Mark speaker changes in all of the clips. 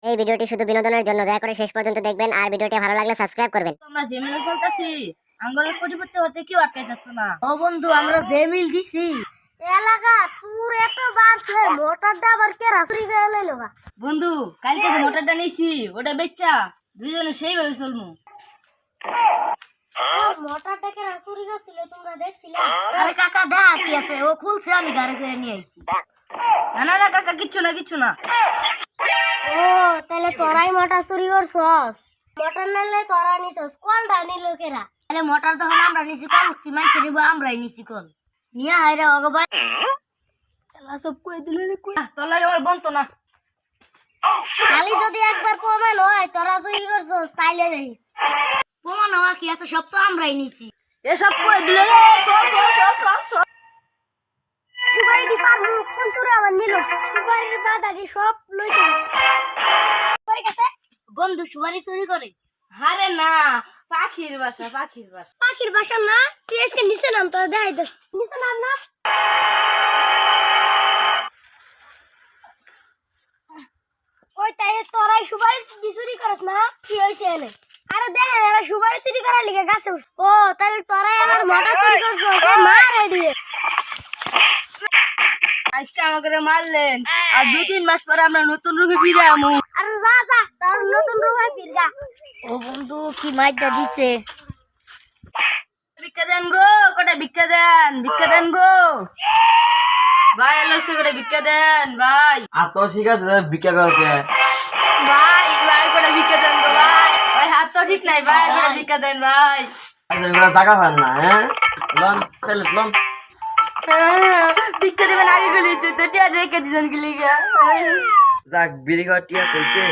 Speaker 1: এই ভিডিওটি শুধু বিনোদনের জন্য, দয়া করে শেষ পর্যন্ত দেখবেন আর ভিডিওটি ভালো লাগলে সাবস্ক্রাইব করবেন।
Speaker 2: আমরা যে মিলে চলতেছি আঙ্গুরের কোটিপতি হতে কেউ আটকে যাচ্ছে না। ও বন্ধু, আমরা যে মিল দিছি
Speaker 3: এলাকা চুর এত বাড়ছে, মোটরটা আবার কে রাসুরি গেল লোগা।
Speaker 2: বন্ধু, কালকে যে মোটরটা নিয়েছি ওটা বেচা দুইজনে সেইভাবে চলমু।
Speaker 3: মোটরটাকে রাসুরি গেছিল, তোমরা দেখছিলে?
Speaker 2: আরে কাকা দেখা কি আছে, ও খুলছে, আমি গাড়ি করে নিয়ে আইছি। না না না কাকা, কিচ্ছু না কিচ্ছু না।
Speaker 3: ও তাহলে তোরাই মোটর চুরি করছস? মোটর নাইলে তোরা নিছস, কলটা নিল কেরা?
Speaker 2: তাহলে মোটর তখন আমরা নিছি, কল কি মানছে নিব, আমরাই নিছি কল নিয়ে হাইরে ওগো ভাই খেলা সব কই দিলে রে। কই তোর লাগে আমার বন্ধ না,
Speaker 3: খালি যদি একবার প্রমাণ হয় তোরা চুরি করছস তাইলে রে
Speaker 2: প্রমাণ হওয়া কি আছে, সব তো আমরাই নিছি। এসব কই দিলে রে, চল চল চল চল চল।
Speaker 3: সুপারিটি পারমু, কোন চুরে আমার নিল? সুপারির বাদাটি সব লইছে। সুপারি কাছে
Speaker 2: বন্ধু সুপারি চুরি করে? আরে না, পাখির বাসা পাখির বাসা।
Speaker 3: পাখির বাসা না, তুই আজকে নিচে নাম, তোরা দেখাই দিস। নিচে নাম না, ওই তাই তোরাই সুপারি চুরি করস না? কি হয়েছে এনে? আরে দেখেন এরা সুপারি চুরি করার লিগে গাছে উঠছে। ও তাহলে তোরাই আমার মোটর চুরি করছস? মার দিয়ে
Speaker 2: আজকে আমাকে মারলেন, আর 2-3 মাস পরে আমরা নতুন রূপে ফিরে আমু।
Speaker 3: আরে যা যা, তোর নতুন রূপে ফিরগা।
Speaker 2: ও বন্ধু, কি মাইরটা দিছে। ভিক্ষা দেন গো, কটা ভিক্ষা দেন, ভিক্ষা দেন গো ভাই, আল্লাহর করে ভিক্ষা দেন ভাই।
Speaker 4: আর তো ঠিক আছে, ভিক্ষা করতে
Speaker 2: ভাই ভাই করে ভিক্ষা দেন গো ভাই। ভাই হাত তো ঠিক নাই ভাই, করে ভিক্ষা দেন ভাই।
Speaker 4: জায়গা পান না। হ্যাঁ লন ছেলে লন,
Speaker 2: ভিক্ষা দেবেন আগে গলি তো টিয়া রেখে দিছেন গলি গা।
Speaker 4: যাক বিড়ি খাওয়া টিয়া কইছে।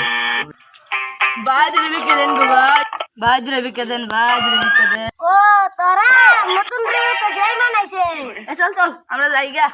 Speaker 2: ভাই ধরে ভিক্ষা দেন গো ভাই, ভাই ধরে ভিক্ষা দেন, ভাই ধরে ভিক্ষা দেন।
Speaker 3: ও তোরা নতুন রূপে তো সেই মানাইছে।
Speaker 2: চল চল আমরা যাই গা।